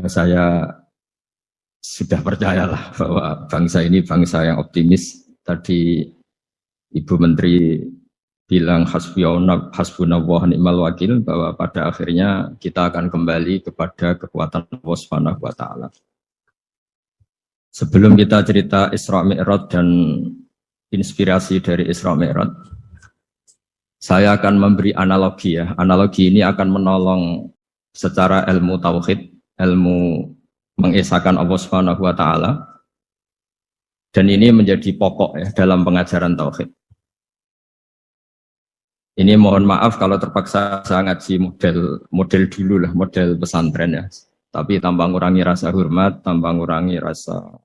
Saya sudah percayalah bahwa bangsa ini bangsa yang optimis. Tadi Ibu Menteri bilang hasbunallah ni'mal wakil, bahwa pada akhirnya kita akan kembali kepada kekuatan Allah Subhanahu wa taala. Sebelum kita cerita Isra Mi'raj dan inspirasi dari Isra Mi'raj, saya akan memberi analogi ya. Analogi ini akan menolong secara ilmu tauhid, ilmu mengesahkan Allah Subhanahu wa taala. Dan ini menjadi pokok ya dalam pengajaran tauhid. Ini mohon maaf kalau terpaksa saya ngaji model dulu lah, model pesantren ya. Tapi tanpa ngurangi rasa hormat, tanpa ngurangi rasa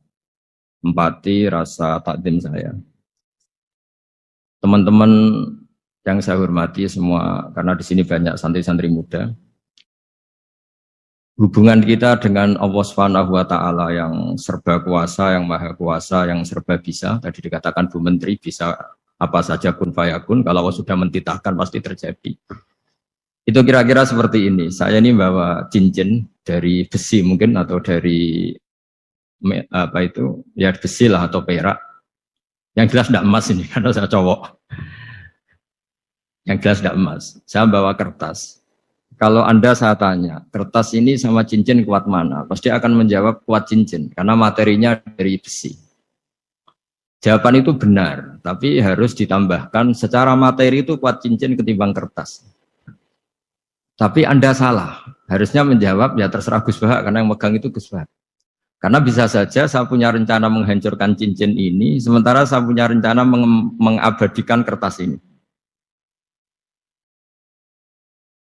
empati, rasa takdim saya. Teman-teman yang saya hormati semua, karena di sini banyak santri-santri muda. Hubungan kita dengan Allah Subhanahu wa taala yang serba kuasa, yang maha kuasa, yang serba bisa. Tadi dikatakan Bu Menteri bisa apa saja kun fayakun, kalau Allah sudah mentitahkan pasti terjadi. Itu kira-kira seperti ini. Saya ini bawa cincin dari besi mungkin, atau dari apa itu, ya besi lah atau perak. Yang jelas tidak emas ini, karena saya cowok. Yang jelas tidak emas. Saya bawa kertas. Kalau Anda saya tanya, kertas ini sama cincin kuat mana? Pasti akan menjawab kuat cincin, karena materinya dari besi. Jawaban itu benar, tapi harus ditambahkan secara materi itu kuat cincin ketimbang kertas. Tapi Anda salah, harusnya menjawab ya terserah Gus Bahak, karena yang megang itu Gus Bahak. Karena bisa saja saya punya rencana menghancurkan cincin ini, sementara saya punya rencana mengabadikan kertas ini.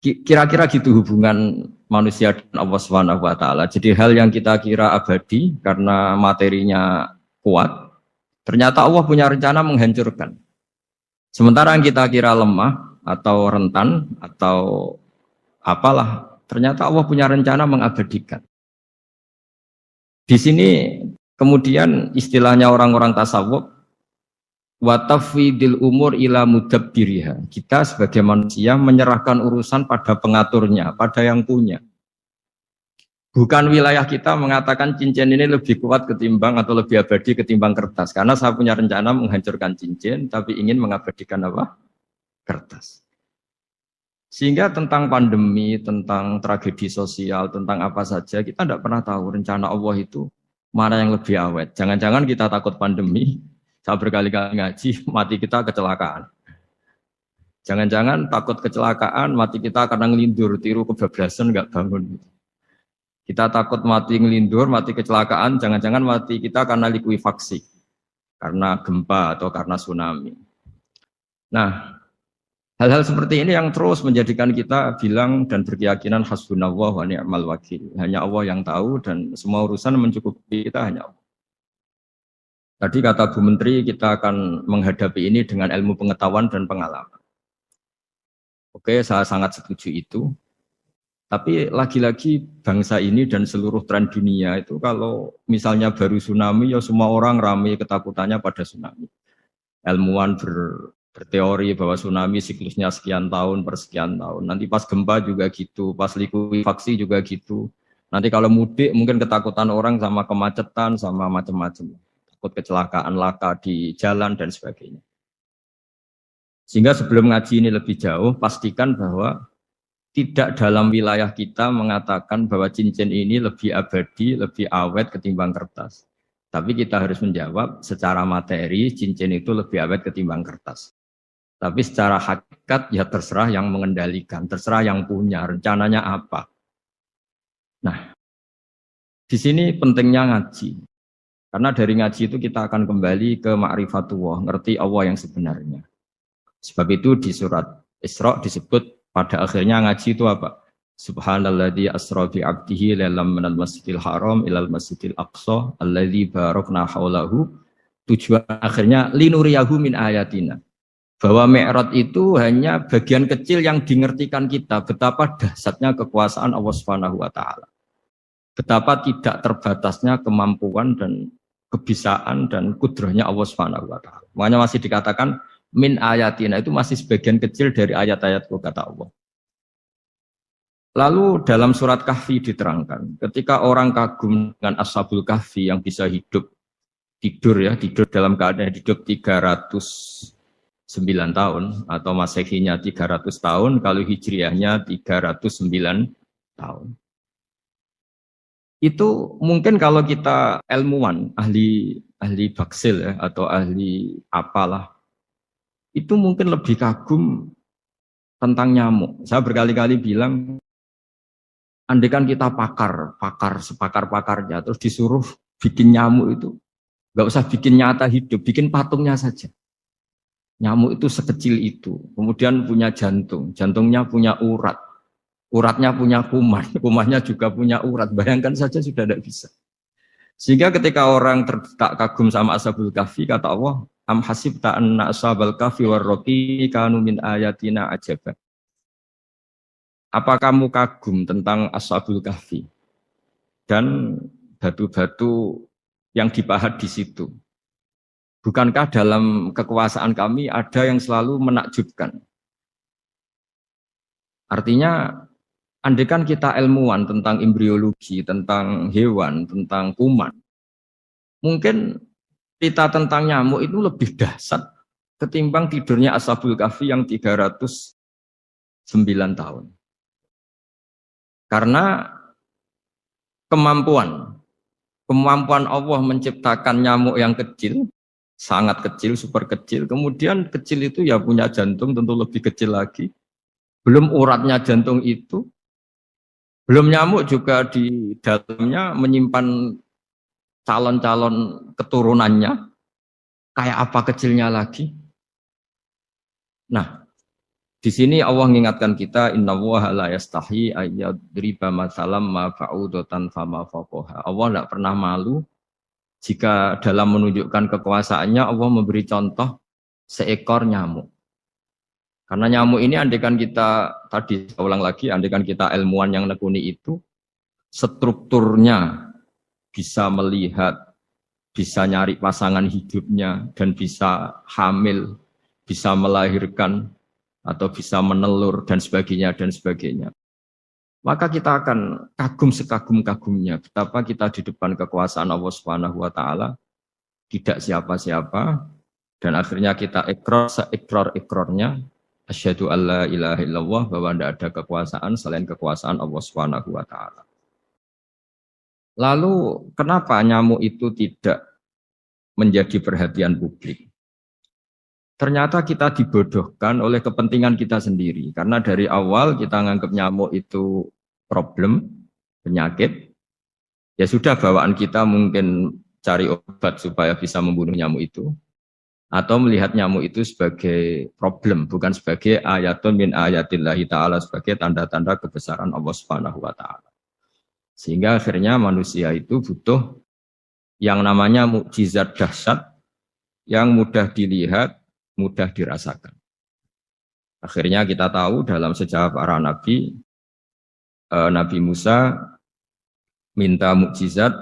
Kira-kira gitu hubungan manusia dan Allah Subhanahu wa taala. Jadi hal yang kita kira abadi karena materinya kuat, ternyata Allah punya rencana menghancurkan. Sementara yang kita kira lemah atau rentan atau apalah, ternyata Allah punya rencana mengabadikan. Di sini kemudian istilahnya orang-orang tasawuf, wa tafwidil umur ila mudabbiriha. Kita sebagai manusia menyerahkan urusan pada pengaturnya, pada yang punya. Bukan wilayah kita mengatakan cincin ini lebih kuat ketimbang atau lebih abadi ketimbang kertas. Karena saya punya rencana menghancurkan cincin, tapi ingin mengabadikan apa? Kertas. Sehingga tentang pandemi, tentang tragedi sosial, tentang apa saja, kita tidak pernah tahu rencana Allah itu mana yang lebih awet. Jangan-jangan kita takut pandemi, saya berkali-kali ngaji, mati kita kecelakaan. Jangan-jangan takut kecelakaan, mati kita karena ngelindur, tiru kebablasan, nggak bangun. Kita takut mati ngelindur, mati kecelakaan, jangan-jangan mati kita karena likuifaksi, karena gempa atau karena tsunami. Nah, hal-hal seperti ini yang terus menjadikan kita bilang dan berkeyakinan hasbunallah wa ni'mal wakil. Hanya Allah yang tahu dan semua urusan mencukupi kita hanya Allah. Tadi kata Bu Menteri, kita akan menghadapi ini dengan ilmu pengetahuan dan pengalaman. Oke, saya sangat setuju itu. Tapi lagi-lagi bangsa ini dan seluruh tren dunia itu kalau misalnya baru tsunami, ya semua orang ramai ketakutannya pada tsunami. Ilmuwan berteori bahwa tsunami siklusnya sekian tahun per sekian tahun. Nanti pas gempa juga gitu, pas likuifaksi juga gitu. Nanti kalau mudik mungkin ketakutan orang sama kemacetan, sama macam-macam. Takut kecelakaan laka di jalan dan sebagainya. Sehingga sebelum ngaji ini lebih jauh, pastikan bahwa tidak dalam wilayah kita mengatakan bahwa cincin ini lebih abadi, lebih awet ketimbang kertas. Tapi kita harus menjawab secara materi, cincin itu lebih awet ketimbang kertas. Tapi secara hakikat ya terserah yang mengendalikan, terserah yang punya, rencananya apa. Nah, di sini pentingnya ngaji. Karena dari ngaji itu kita akan kembali ke ma'rifatullah, ngerti Allah yang sebenarnya. Sebab itu di surat Isra disebut pada akhirnya ngaji itu apa? Subhanalladzi asra bi 'abdihi lailam minal masjidil haram ilal masjidil aqsa alladzi barakna haulahu. Tujuan akhirnya linuriyahu min ayatina. Bahwa Mi'raj itu hanya bagian kecil yang dingertikan kita betapa dahsyatnya kekuasaan Allah Subhanahu wa taala. Betapa tidak terbatasnya kemampuan dan kebisaan dan kudrahnya Allah Subhanahu wa taala. Makanya masih dikatakan min ayatina, itu masih sebagian kecil dari ayat-ayatku kata Allah. Lalu dalam surat Kahfi diterangkan, ketika orang kagum dengan Ashabul Kahfi yang bisa hidup, tidur dalam keadaan hidup 309 tahun, atau Masehinya 300 tahun, kalau Hijriahnya 309 tahun. Itu mungkin kalau kita ilmuwan, ahli baksil ya, atau ahli apalah, itu mungkin lebih kagum tentang nyamuk. Saya berkali-kali bilang, andaikan kita sepakar-pakarnya, terus disuruh bikin nyamuk itu, nggak usah bikin nyata hidup, bikin patungnya saja. Nyamuk itu sekecil itu, kemudian punya jantung, jantungnya punya urat, uratnya punya kuman, kumannya juga punya urat. Bayangkan saja sudah tidak bisa. Sehingga ketika orang terdetak kagum sama Ashabul Kahfi, kata Allah, am hasibta anna ashabal kahfi warraqi kanu min ayatina ajaba. Apa kamu kagum tentang Ashabul Kahfi dan batu-batu yang dipahat di situ? Bukankah dalam kekuasaan kami ada yang selalu menakjubkan? Artinya, andaikan kita ilmuwan tentang embriologi, tentang hewan, tentang kuman, mungkin cerita tentang nyamuk itu lebih dahsyat ketimbang tidurnya Ashabul Kahfi yang 309 tahun. Karena kemampuan Allah menciptakan nyamuk yang kecil, sangat kecil, super kecil, kemudian kecil itu ya punya jantung tentu lebih kecil lagi, belum uratnya jantung itu, belum nyamuk juga di dalamnya menyimpan calon-calon keturunannya, kayak apa kecilnya lagi. Nah, di sini Allah mengingatkan kita, innallaha la yastahi ayyadriba matsalam ma fa'udatan fama faqaha. Allah tidak pernah malu jika dalam menunjukkan kekuasaannya Allah memberi contoh seekor nyamuk. Karena nyamuk ini andaikan kita, tadi saya ulang lagi, andaikan kita ilmuwan yang nekuni itu, strukturnya bisa melihat, bisa nyari pasangan hidupnya, dan bisa hamil, bisa melahirkan, atau bisa menelur, dan sebagainya, dan sebagainya. Maka kita akan kagum sekagum-kagumnya, betapa kita di depan kekuasaan Allah Subhanahu wa Ta'ala, tidak siapa-siapa, dan akhirnya kita ikrar-ikrarnya, asyhadu alla ilaha illallah, bahwa tidak ada kekuasaan selain kekuasaan Allah Subhanahu wa Ta'ala. Lalu kenapa nyamuk itu tidak menjadi perhatian publik? Ternyata kita dibodohkan oleh kepentingan kita sendiri. Karena dari awal kita menganggap nyamuk itu problem, penyakit. Ya sudah, bawaan kita mungkin cari obat supaya bisa membunuh nyamuk itu. Atau melihat nyamuk itu sebagai problem, bukan sebagai ayatun min ayatillahi ta'ala, sebagai tanda-tanda kebesaran Allah Subhanahu wa Ta'ala. Sehingga akhirnya manusia itu butuh yang namanya mukjizat dahsyat yang mudah dilihat, mudah dirasakan. Akhirnya kita tahu dalam sejarah para nabi, Nabi Musa minta mukjizat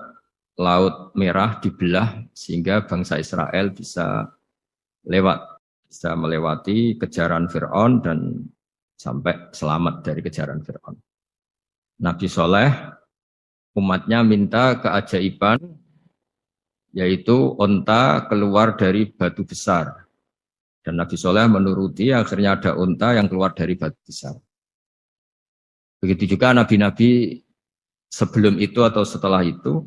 Laut Merah dibelah sehingga bangsa Israel bisa melewati kejaran Fir'aun dan sampai selamat dari kejaran Fir'aun. Nabi Soleh umatnya minta keajaiban, yaitu onta keluar dari batu besar. Dan Nabi Soleh menuruti, akhirnya ada onta yang keluar dari batu besar. Begitu juga nabi-nabi sebelum itu atau setelah itu,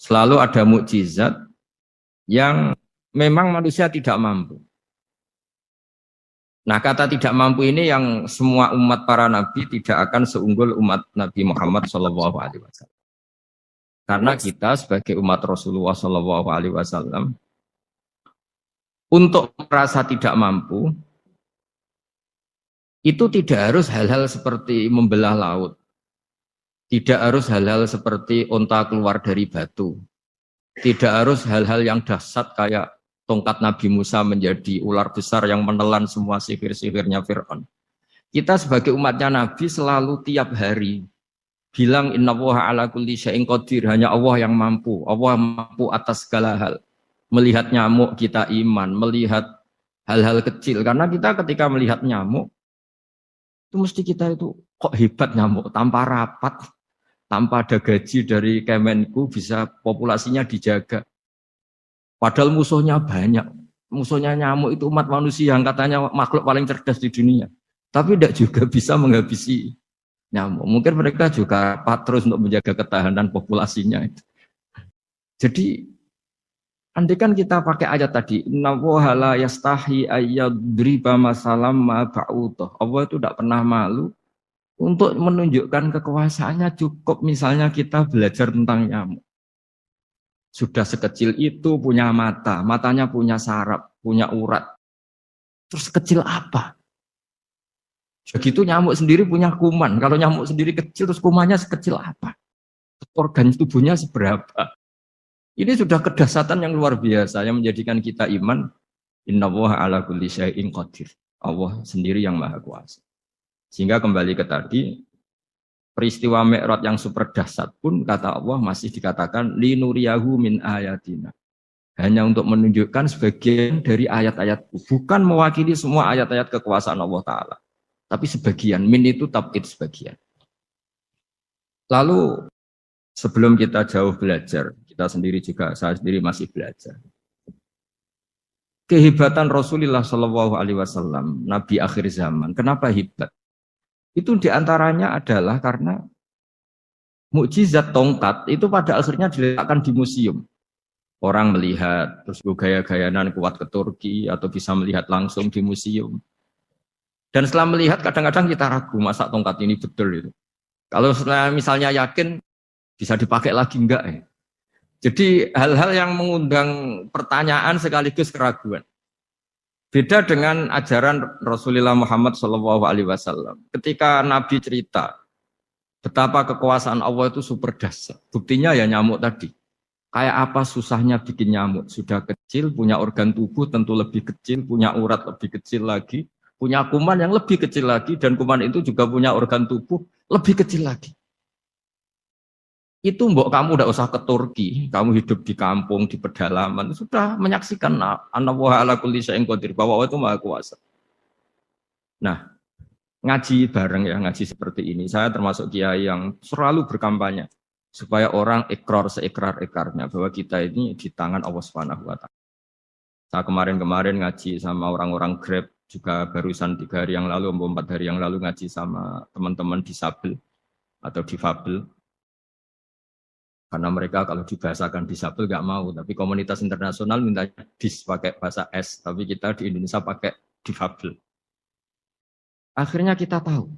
selalu ada mukjizat yang memang manusia tidak mampu. Nah, kata tidak mampu ini yang semua umat para nabi tidak akan seunggul umat Nabi Muhammad SAW. Karena kita sebagai umat Rasulullah SAW, untuk merasa tidak mampu, itu tidak harus hal-hal seperti membelah laut. Tidak harus hal-hal seperti onta keluar dari batu. Tidak harus hal-hal yang dahsyat kayak tongkat Nabi Musa menjadi ular besar yang menelan semua sihir-sihirnya Fir'aun. Kita sebagai umatnya Nabi selalu tiap hari bilang innallaha ala kulli syai'in qadir, hanya Allah yang mampu. Allah mampu atas segala hal. Melihat nyamuk kita iman, melihat hal-hal kecil. Karena kita ketika melihat nyamuk, itu mesti kita itu Kok hebat nyamuk tanpa rapat, tanpa ada gaji dari Kemenku bisa populasinya dijaga. Padahal musuhnya banyak. Musuhnya nyamuk itu umat manusia yang katanya makhluk paling cerdas di dunia. Tapi tidak juga bisa menghabisi nyamuk. Mungkin mereka juga rapat terus untuk menjaga ketahanan populasinya. Jadi andai kan kita pakai ayat tadi, innallaha la yastahi ayyadriba masalam ma ba'udah. Allah itu tidak pernah malu untuk menunjukkan kekuasaannya, cukup misalnya kita belajar tentang nyamuk. Sudah sekecil itu punya mata, matanya punya saraf, punya urat. Terus kecil apa? Begitu nyamuk sendiri punya kuman. Kalau nyamuk sendiri kecil, terus kumannya sekecil apa? Organ tubuhnya seberapa? Ini sudah kedahsyatan yang luar biasa yang menjadikan kita iman. Innallaha ala kulli syai'in qadir. Allah sendiri yang maha kuasa. Sehingga kembali ke tadi, peristiwa Mi'raj yang super dahsyat pun kata Allah masih dikatakan linuriyahu min ayatina. Hanya untuk menunjukkan sebagian dari ayat-ayatku. Bukan mewakili semua ayat-ayat kekuasaan Allah Ta'ala. Tapi sebagian, min itu tab'id sebagian. Lalu sebelum kita jauh belajar, kita sendiri juga, saya sendiri masih belajar. Kehebatan Rasulullah Shallallahu Alaihi Wasallam, Nabi akhir zaman. Kenapa hebat? Itu diantaranya adalah karena mukjizat tongkat itu pada akhirnya diletakkan di museum. Orang melihat, terus gaya-gayanan kuat ke Turki, atau bisa melihat langsung di museum. Dan setelah melihat, kadang-kadang kita ragu, masa tongkat ini betul itu. Kalau setelah misalnya yakin, bisa dipakai lagi enggak ya? Jadi hal-hal yang mengundang pertanyaan sekaligus keraguan. Beda dengan ajaran Rasulullah Muhammad SAW. Ketika Nabi cerita betapa kekuasaan Allah itu super dahsyat. Buktinya ya nyamuk tadi. Kayak apa susahnya bikin nyamuk. Sudah kecil, punya organ tubuh tentu lebih kecil, punya urat lebih kecil lagi, punya kuman yang lebih kecil lagi, dan kuman itu juga punya organ tubuh lebih kecil lagi. Itu mbok kamu tidak usah ke Turki, kamu hidup di kampung, di pedalaman, sudah menyaksikan Anallaha ala kulli syai'in qadir, bahwa Allah itu maha kuasa. Nah, ngaji bareng ya, ngaji seperti ini. Saya termasuk kiai yang selalu berkampanye supaya orang ikrar seikrar-ikrarnya bahwa kita ini di tangan Allah Subhanahu wa taala. Saya kemarin-kemarin ngaji sama orang-orang Grab, juga barusan 3 hari yang lalu, 4 hari yang lalu ngaji sama teman-teman disabel atau difabel. Karena mereka kalau dibahasakan disabel nggak mau, tapi komunitas internasional minta dis pakai bahasa S, tapi kita di Indonesia pakai difabel. Akhirnya kita tahu,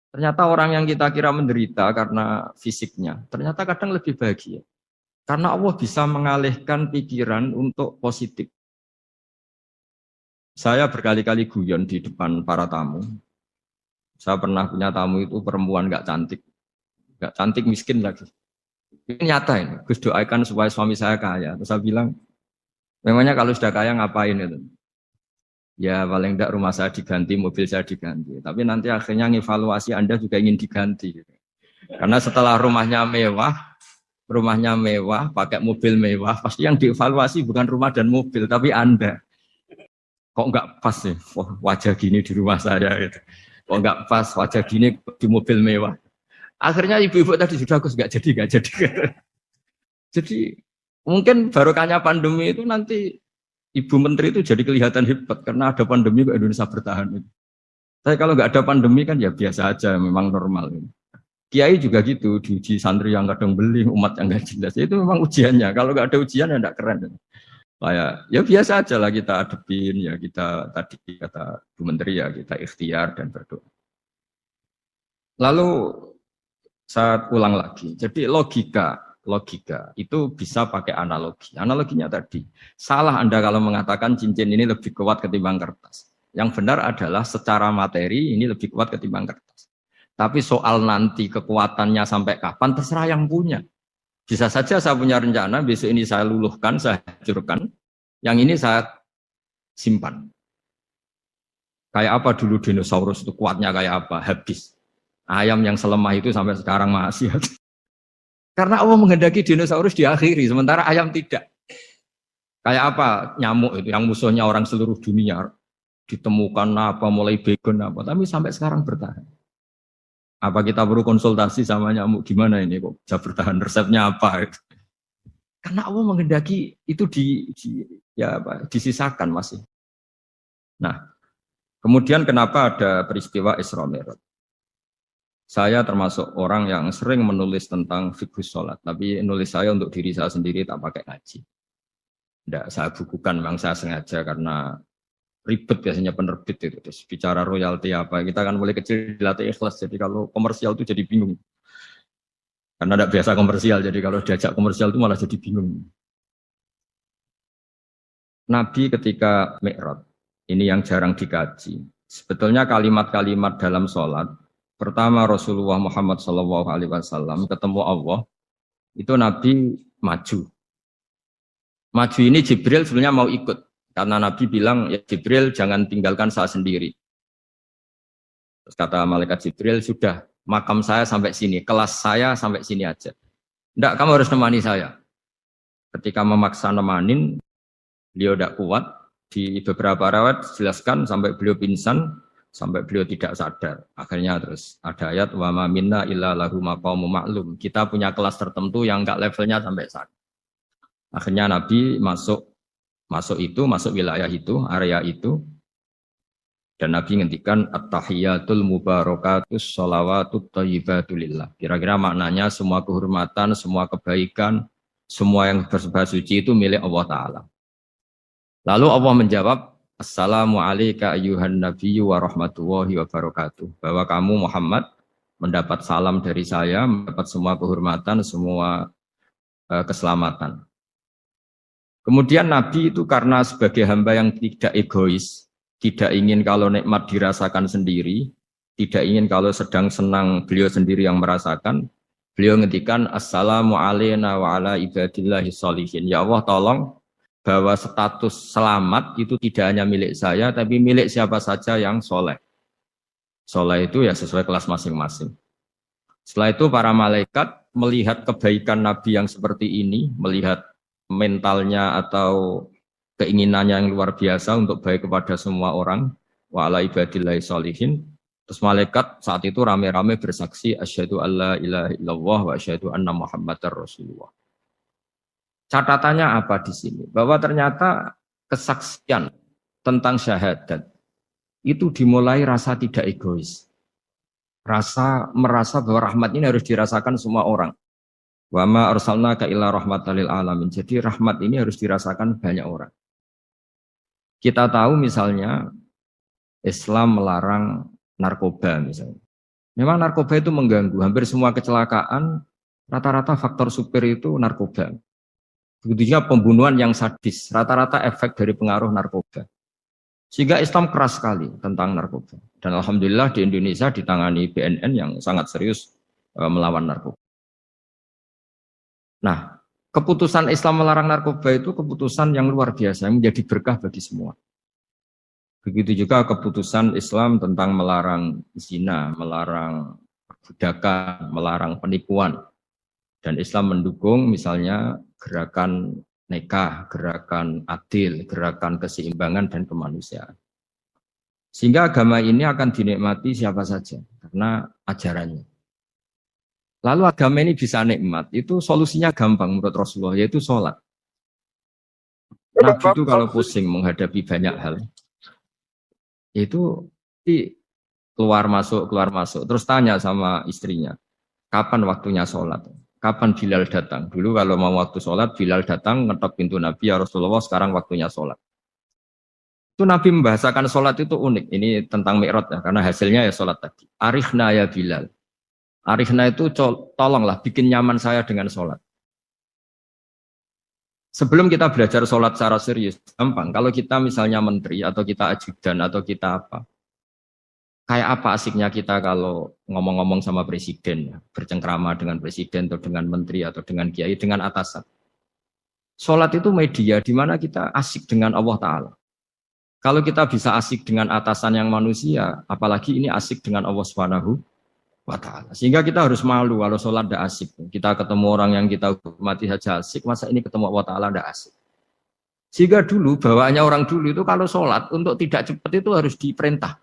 ternyata orang yang kita kira menderita karena fisiknya, ternyata kadang lebih bahagia. Karena Allah bisa mengalihkan pikiran untuk positif. Saya berkali-kali guyon di depan para tamu. Saya pernah punya tamu itu perempuan nggak cantik miskin lagi. Ini nyata ini, Gus doakan supaya suami saya kaya. Terus saya bilang, memangnya kalau sudah kaya ngapain itu? Ya paling tidak rumah saya diganti, mobil saya diganti. Tapi nanti akhirnya ngevaluasi Anda juga ingin diganti. Karena setelah rumahnya mewah, pakai mobil mewah, pasti yang dievaluasi bukan rumah dan mobil, tapi Anda. Kok nggak pas sih wajah gini di rumah saya gitu. Kok nggak pas wajah gini di mobil mewah. Akhirnya ibu-ibu tadi sudah Gus nggak jadi. Jadi mungkin barokahnya pandemi itu nanti Ibu Menteri itu jadi kelihatan hebat karena ada pandemi kok Indonesia bertahan. Tapi kalau nggak ada pandemi kan ya biasa aja, memang normal. Kiai juga gitu, diuji santri yang kadang beli, umat yang nggak jelas. Itu memang ujiannya. Kalau nggak ada ujian ya nggak keren. Kayak ya biasa aja lah kita adepin, ya kita tadi kata Bu Menteri ya kita ikhtiar dan berdoa. Lalu saya ulang lagi. Jadi logika itu bisa pakai analogi. Analoginya tadi, salah Anda kalau mengatakan cincin ini lebih kuat ketimbang kertas. Yang benar adalah secara materi ini lebih kuat ketimbang kertas. Tapi soal nanti kekuatannya sampai kapan terserah yang punya. Bisa saja saya punya rencana besok ini saya luluhkan, saya hancurkan. Yang ini saya simpan. Kayak apa dulu dinosaurus itu kuatnya kayak apa? Habis. Ayam yang selemah itu sampai sekarang masih ada. Karena Allah menghendaki dinosaurus diakhiri, sementara ayam tidak. Kayak apa nyamuk itu yang musuhnya orang seluruh dunia. Ditemukan apa, mulai begon apa, tapi sampai sekarang bertahan. Apa kita perlu konsultasi sama nyamuk gimana ini kok bisa bertahan, resepnya apa? Gitu. Karena Allah menghendaki itu ya apa, disisakan masih. Nah, kemudian kenapa ada peristiwa Isra Mi'raj? Saya termasuk orang yang sering menulis tentang fikih sholat, tapi nulis saya untuk diri saya sendiri tak pakai ngaji. Tidak saya bukukan, memang saya sengaja karena ribet biasanya penerbit itu. Terus bicara royalti apa, kita kan mulai kecil dilatih ikhlas, jadi kalau komersial itu jadi bingung. Karena tidak biasa komersial, jadi kalau diajak komersial itu malah jadi bingung. Nabi ketika Mi'raj, ini yang jarang dikaji. Sebetulnya kalimat-kalimat dalam sholat, pertama Rasulullah Muhammad SAW ketemu Allah, itu Nabi maju. Maju ini Jibril sebenarnya mau ikut, karena Nabi bilang, ya Jibril jangan tinggalkan saya sendiri. Terus kata malaikat Jibril, sudah makam saya sampai sini, kelas saya sampai sini aja. Enggak, kamu harus nemani saya. Ketika memaksa nemanin, beliau tidak kuat. Di beberapa rawat jelaskan sampai beliau pingsan, sampai beliau tidak sadar. Akhirnya terus ada ayat wa ma minna illa lahu maqamun ma'lum. Kita punya kelas tertentu yang enggak levelnya sampai sadar. Akhirnya Nabi masuk wilayah itu, area itu. Dan Nabi ngendikan at-tahiyatul mubarakatus sholawatut thayyibatulillah. Kira-kira maknanya semua kehormatan, semua kebaikan, semua yang bersembah suci itu milik Allah Ta'ala. Lalu Allah menjawab, Assalamu alayka ayyuhan nabiyyu wa rahmatullahi wa barakatuh. Bahwa kamu Muhammad mendapat salam dari saya, mendapat semua kehormatan, semua keselamatan. Kemudian Nabi itu karena sebagai hamba yang tidak egois, tidak ingin kalau nikmat dirasakan sendiri, tidak ingin kalau sedang senang beliau sendiri yang merasakan, beliau ngendikan Assalamu alayna wa ala ibadillahi sholihin. Ya Allah tolong bahwa status selamat itu tidak hanya milik saya, tapi milik siapa saja yang soleh. Soleh itu ya sesuai kelas masing-masing. Setelah itu para malaikat melihat kebaikan Nabi yang seperti ini, melihat mentalnya atau keinginannya yang luar biasa untuk baik kepada semua orang, wa ala ibadillahi sholihin. Terus malaikat saat itu rame-rame bersaksi asyhadu alla ilaha illallah wa asyhadu anna muhammadar rasulullah. Catatannya apa di sini? Bahwa ternyata kesaksian tentang syahadat itu dimulai rasa tidak egois. Merasa bahwa rahmat ini harus dirasakan semua orang. Wa ma arsalnaka illa rahmatan lil alamin. Jadi rahmat ini harus dirasakan banyak orang. Kita tahu misalnya Islam melarang narkoba misalnya. Memang narkoba itu mengganggu. Hampir semua kecelakaan rata-rata faktor supir itu narkoba. Begitu juga pembunuhan yang sadis, rata-rata efek dari pengaruh narkoba. Sehingga Islam keras sekali tentang narkoba. Dan alhamdulillah di Indonesia ditangani BNN yang sangat serius melawan narkoba. Nah, keputusan Islam melarang narkoba itu keputusan yang luar biasa, yang menjadi berkah bagi semua. Begitu juga keputusan Islam tentang melarang zina, melarang perbudakan, melarang penipuan. Dan Islam mendukung misalnya gerakan nikah, gerakan adil, gerakan keseimbangan dan kemanusiaan. Sehingga agama ini akan dinikmati siapa saja karena ajarannya. Lalu agama ini bisa nikmat, itu solusinya gampang menurut Rasulullah, yaitu sholat. Nabi itu kalau pusing menghadapi banyak hal, itu keluar masuk, terus tanya sama istrinya, kapan waktunya sholat? Kapan Bilal datang? Dulu kalau mau waktu sholat, Bilal datang, ngetok pintu Nabi, ya Rasulullah sekarang waktunya sholat. Itu Nabi membahasakan sholat itu unik. Ini tentang Mi'raj ya, karena hasilnya ya sholat tadi. Arikhna ya Bilal. Arikhna itu tolonglah bikin nyaman saya dengan sholat. Sebelum kita belajar sholat secara serius, gampang. Kalau kita misalnya menteri, atau kita ajudan, atau kita apa, kayak apa asiknya kita kalau ngomong-ngomong sama presiden, bercengkrama dengan presiden atau dengan menteri atau dengan kiai, dengan atasan. Sholat itu media di mana kita asik dengan Allah Ta'ala. Kalau kita bisa asik dengan atasan yang manusia, apalagi ini asik dengan Allah Subhanahu wa Ta'ala. Sehingga kita harus malu kalau sholat tidak asik. Kita ketemu orang yang kita hormati saja asik, masa ini ketemu Allah Ta'ala tidak asik. Sehingga dulu, bawaannya orang dulu itu kalau sholat, untuk tidak cepat itu harus diperintah.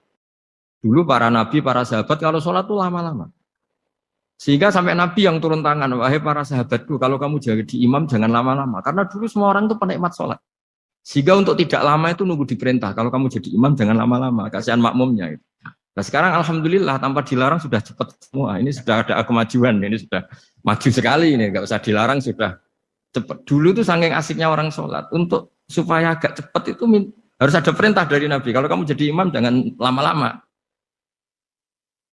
Dulu para nabi, para sahabat kalau sholat itu lama-lama. Sehingga sampai Nabi yang turun tangan, wahai para sahabatku, kalau kamu jadi imam jangan lama-lama. Karena dulu semua orang itu penikmat sholat. Sehingga untuk tidak lama itu nunggu diperintah. Kalau kamu jadi imam jangan lama-lama, kasihan makmumnya. Nah sekarang alhamdulillah tanpa dilarang sudah cepat semua. Ini sudah ada kemajuan, ini sudah maju sekali ini. Nggak usah dilarang sudah cepat. Dulu itu saking asiknya orang sholat. Untuk supaya agak cepat itu harus ada perintah dari Nabi. Kalau kamu jadi imam jangan lama-lama.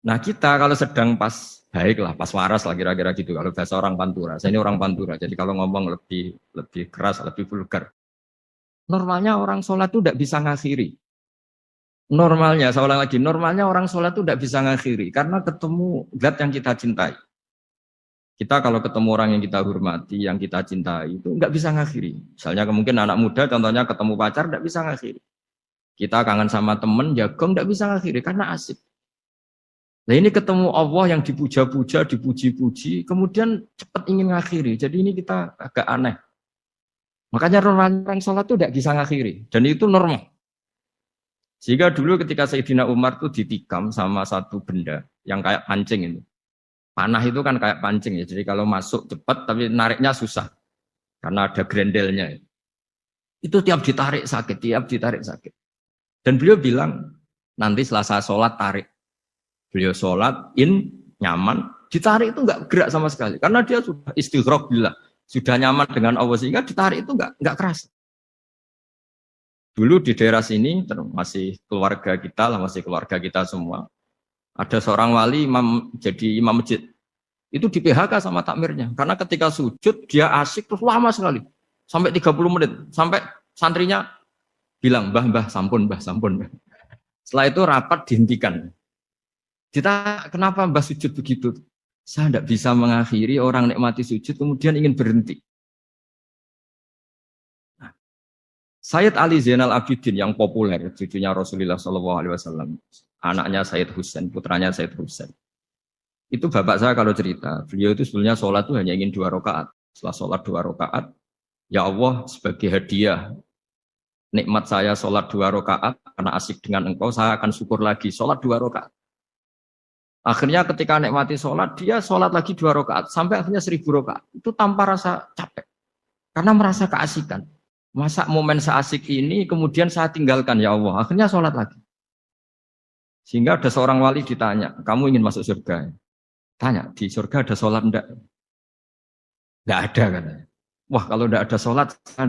Nah kita kalau sedang pas baiklah, pas waras lah kira-kira gitu. Kalau bahasa orang Pantura, saya ini orang Pantura, jadi kalau ngomong lebih keras, lebih vulgar. Normalnya orang sholat itu tidak bisa ngakhiri. Normalnya, saya ulang lagi, normalnya orang sholat itu tidak bisa ngakhiri karena ketemu zat yang kita cintai. Kita kalau ketemu orang yang kita hormati, yang kita cintai itu nggak bisa ngakhiri. Misalnya mungkin anak muda, contohnya ketemu pacar nggak bisa ngakhiri. Kita kangen sama temen, jagung nggak bisa ngakhiri karena asik. Nah ini ketemu Allah yang dipuja-puja, dipuji-puji, kemudian cepat ingin ngakhiri. Jadi ini kita agak aneh. Makanya orang sholat itu tidak bisa ngakhiri. Dan itu normal. Sehingga dulu ketika Sayyidina Umar itu ditikam sama satu benda yang kayak pancing ini. Panah itu kan kayak pancing ya. Jadi kalau masuk cepat tapi nariknya susah. Karena ada grendelnya. Itu tiap ditarik sakit, tiap ditarik sakit. Dan beliau bilang, nanti setelah saya sholat tarik. Beliau sholat, nyaman, ditarik itu enggak gerak sama sekali. Karena dia sudah istighraq billah, sudah nyaman dengan Allah sehingga ditarik itu enggak keras. Dulu di daerah sini, masih keluarga kita lah, masih keluarga kita semua. Ada seorang wali jadi imam masjid. Itu di PHK sama takmirnya. Karena ketika sujud, dia asik terus lama sekali. Sampai 30 menit. Sampai santrinya bilang, mbah, sampun, mbah, sampun. Setelah itu rapat dihentikan. Kita kenapa mbah sujud begitu? Saya tidak bisa mengakhiri orang nikmati sujud kemudian ingin berhenti. Nah, Sayyid Ali Zainal Abidin yang populer, cucunya Rasulullah SAW, anaknya Sayyid Husain, putranya Sayyid Husain. Itu bapak saya kalau cerita, beliau itu sebenarnya sholat itu hanya ingin 2 rakaat. Setelah sholat 2 rakaat, ya Allah sebagai hadiah nikmat saya sholat 2 rakaat karena asik dengan engkau, saya akan syukur lagi sholat 2 rakaat. Akhirnya ketika nikmati sholat, dia sholat lagi 2 rakaat sampai akhirnya 1000 rakaat. Itu tanpa rasa capek. Karena merasa keasikan. Masa momen seasik ini kemudian saya tinggalkan ya Allah. Akhirnya sholat lagi. Sehingga ada seorang wali ditanya, kamu ingin masuk surga? Tanya, di surga ada sholat enggak? Enggak ada katanya. Wah kalau enggak ada sholat, saya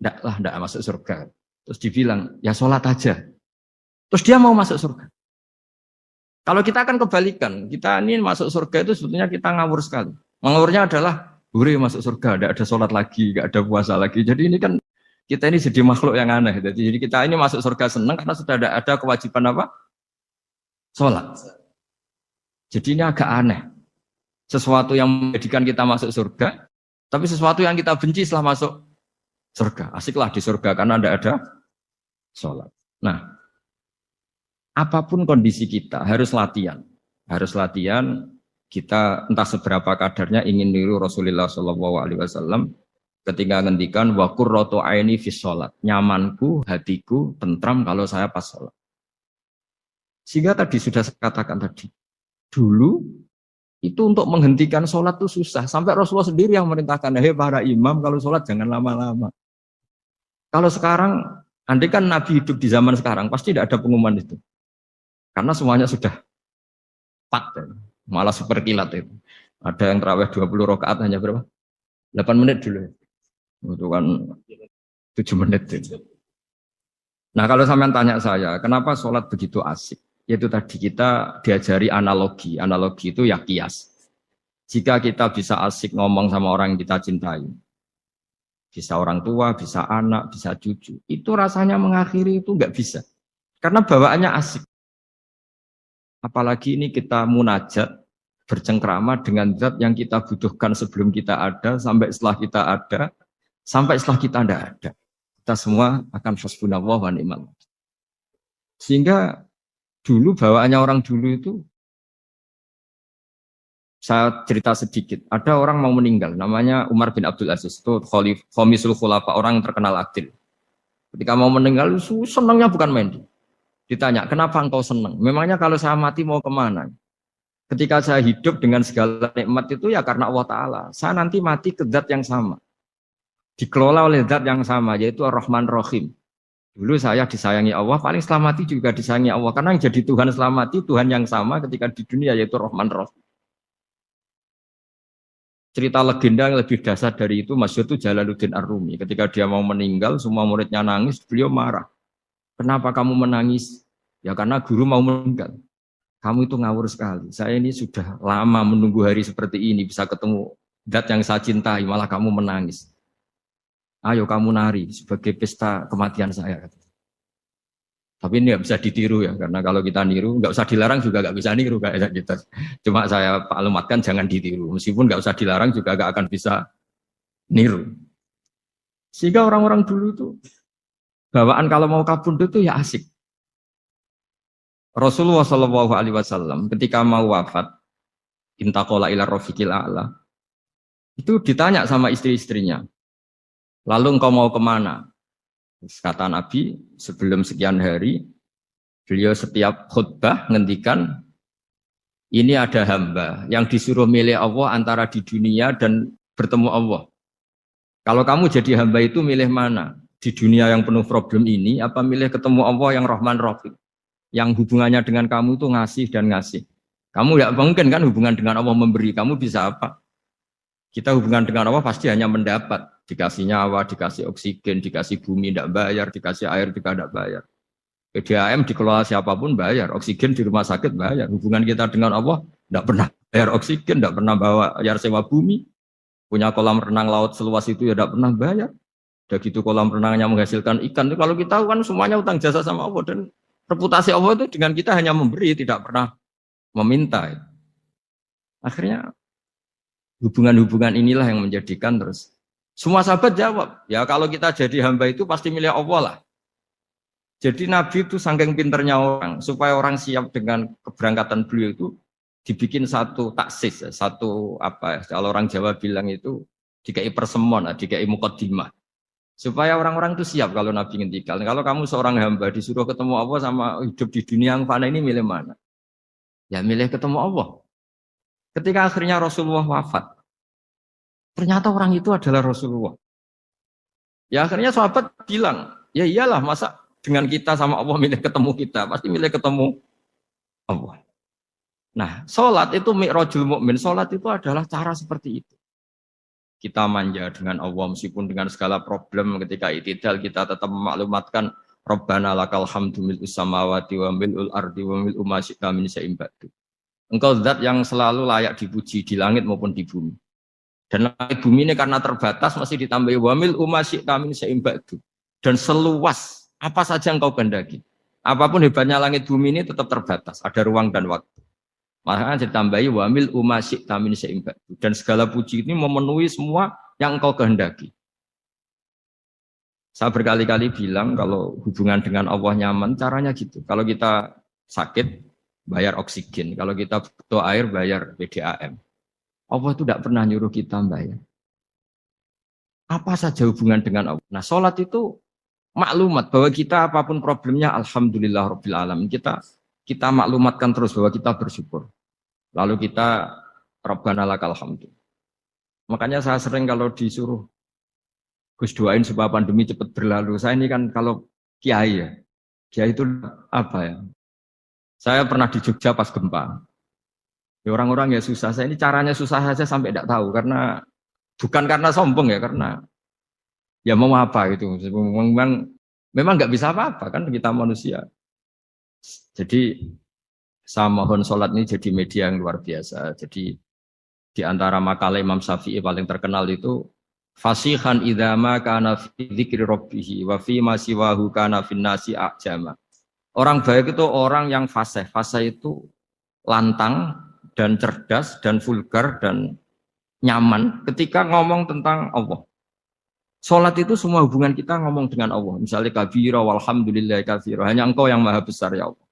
enggak masuk surga. Terus dibilang, ya sholat aja. Terus dia mau masuk surga. Kalau kita akan kebalikan, kita ini masuk surga itu sebetulnya kita ngawur sekali. Ngawurnya adalah, hore masuk surga, tidak ada sholat lagi, tidak ada puasa lagi. Jadi ini kan, kita ini jadi makhluk yang aneh. Jadi kita ini masuk surga senang karena sudah ada kewajiban apa? Sholat. Jadi ini agak aneh. Sesuatu yang menjadikan kita masuk surga, tapi sesuatu yang kita benci setelah masuk surga. Asiklah di surga karena tidak ada sholat. Nah, apapun kondisi kita harus latihan. Harus latihan kita entah seberapa kadarnya ingin niru Rasulullah SAW ketika ngendikan wa qurratu aini fi sholat. Nyamanku, hatiku tentram kalau saya pas sholat. Sehingga tadi sudah saya katakan tadi. Dulu itu untuk menghentikan sholat itu susah. Sampai Rasulullah sendiri yang merintahkan, hei para imam kalau sholat jangan lama-lama. Kalau sekarang, andai kan Nabi hidup di zaman sekarang, pasti tidak ada pengumuman itu. Karena semuanya sudah pat, malah super kilat itu. Ada yang terawih 20 rakaat hanya berapa? 8 menit dulu. Itu kan 7 menit itu. Nah kalau sampean tanya saya, kenapa sholat begitu asik? Yaitu tadi kita diajari analogi. Analogi itu ya kias. Jika kita bisa asik ngomong sama orang yang kita cintai, bisa orang tua, bisa anak, bisa cucu, itu rasanya mengakhiri itu nggak bisa. Karena bawaannya asik. Apalagi ini kita munajat, bercengkrama dengan zat yang kita butuhkan sebelum kita ada, sampai setelah kita ada, sampai setelah kita tidak ada. Kita semua akan hasbunallah wa ni'mal wakil. Sehingga dulu bawaannya orang dulu itu, saya cerita sedikit. Ada orang mau meninggal, namanya Umar bin Abdul Aziz, itu Khomisul Khulafa, orang yang terkenal adil. Ketika mau meninggal, senangnya bukan main. Ditanya, kenapa engkau senang? Memangnya kalau saya mati mau kemana? Ketika saya hidup dengan segala nikmat itu ya karena Allah Ta'ala. Saya nanti mati ke zat yang sama. Dikelola oleh zat yang sama, yaitu Ar-Rahman Rahim. Dulu saya disayangi Allah, paling selamati juga disayangi Allah. Karena yang jadi Tuhan selamati, Tuhan yang sama ketika di dunia, yaitu Rahman Rahim. Cerita legenda yang lebih dasar dari itu, masyhur itu Jalaluddin Ar-Rumi. Ketika dia mau meninggal, semua muridnya nangis, beliau marah. Kenapa kamu menangis? Ya karena guru mau meninggal. Kamu itu ngawur sekali. Saya ini sudah lama menunggu hari seperti ini, bisa ketemu zat yang saya cintai, malah kamu menangis. Ayo kamu nari sebagai pesta kematian saya. Tapi ini nggak bisa ditiru ya, karena kalau kita niru, nggak usah dilarang juga nggak bisa niru kayak gitu. Cuma saya maklumatkan jangan ditiru, meskipun nggak usah dilarang juga nggak akan bisa niru. Sehingga orang-orang dulu itu bawaan kalau mau kabundut itu ya asik. Rasulullah Shallallahu Alaihi Wasallam ketika mau wafat, intakola ila rofiqil a'la, itu ditanya sama istri-istrinya. Lalu engkau mau kemana? Kata Nabi, sebelum sekian hari, beliau setiap khutbah ngendikan, ini ada hamba yang disuruh milih Allah antara di dunia dan bertemu Allah. Kalau kamu jadi hamba itu milih mana? Di dunia yang penuh problem ini, apa milih ketemu Allah yang Rahman Rahim? Yang hubungannya dengan kamu itu ngasih dan ngasih. Kamu tidak mungkin kan hubungan dengan Allah memberi, kamu bisa apa? Kita hubungan dengan Allah pasti hanya mendapat. Dikasih nyawa, dikasih oksigen, dikasih bumi tidak bayar, dikasih air juga tidak bayar. PDAM dikelola siapapun bayar, oksigen di rumah sakit bayar. Hubungan kita dengan Allah tidak pernah bayar oksigen, tidak pernah bayar sewa bumi. Punya kolam renang laut seluas itu ya tidak pernah bayar. Udah gitu kolam renangnya menghasilkan ikan. Kalau kita kan semuanya utang jasa sama Allah. Dan reputasi Allah itu dengan kita hanya memberi, tidak pernah meminta. Akhirnya hubungan-hubungan inilah yang menjadikan terus. Semua sahabat jawab, ya kalau kita jadi hamba itu pasti milih Allah lah. Jadi Nabi itu saking pinternya orang, supaya orang siap dengan keberangkatan beliau itu dibikin satu taksis, satu apa? Kalau orang Jawa bilang itu dikai persemon, dikai mukaddimah. Supaya orang-orang itu siap kalau Nabi ngendikan. Kalau kamu seorang hamba disuruh ketemu Allah sama hidup di dunia yang fana ini milih mana? Ya milih ketemu Allah. Ketika akhirnya Rasulullah wafat, ternyata orang itu adalah Rasulullah. Ya akhirnya sahabat bilang, ya iyalah masa dengan kita sama Allah milih ketemu kita, pasti milih ketemu Allah. Nah, sholat itu mi'rajul mu'min, sholat itu adalah cara seperti itu. Kita manja dengan Allah meskipun dengan segala problem ketika itidal kita tetap memaklumatkan Rabbana lakal hamdu mil'us samawati wa mil'ul ardi wa mil'u ma syi'ta min syai'in ba'du. Engkau zat yang selalu layak dipuji di langit maupun di bumi. Dan langit bumi ini karena terbatas masih ditambahi wa mil'u ma syi'ta min syai'in ba'du. Dan seluas apa saja engkau kehendaki. Apapun hebatnya langit bumi ini tetap terbatas, ada ruang dan waktu. Makanya ditambahi wa mil'u ma syi'ta min syai'in ba'du. Dan segala puji ini memenuhi semua yang engkau kehendaki. Saya berkali-kali bilang kalau hubungan dengan Allah nyaman, caranya gitu. Kalau kita sakit, bayar oksigen. Kalau kita butuh air, bayar PDAM. Allah itu tidak pernah nyuruh kita bayar. Apa saja hubungan dengan Allah. Nah, sholat itu maklumat bahwa kita apapun problemnya, alhamdulillah rabbil alamin. Kita maklumatkan terus bahwa kita bersyukur. Lalu kita Rabbana lakal hamdu. Makanya saya sering kalau disuruh Gus doain supaya pandemi cepat berlalu. Saya ini kan kalau kiai ya. Kiai itu apa ya? Saya pernah di Jogja pas gempa. Ya orang-orang ya susah. Saya ini caranya susah saja sampai tidak tahu karena bukan karena sombong ya, karena ya mau apa gitu. Memang nggak bisa apa-apa kan kita manusia. Jadi saya mohon sholat ini jadi media yang luar biasa. Jadi di antara makalah Imam Syafi'i paling terkenal itu fasihan idama kana fi dzikri rabbih wa fi ma siwahu kana fin nasi ajama. Orang baik itu orang yang fasih. Fasih itu lantang dan cerdas dan vulgar dan nyaman ketika ngomong tentang Allah. Salat itu semua hubungan kita ngomong dengan Allah. Misalnya kabira walhamdulillah katsira. Hanya Engkau yang maha besar ya Allah.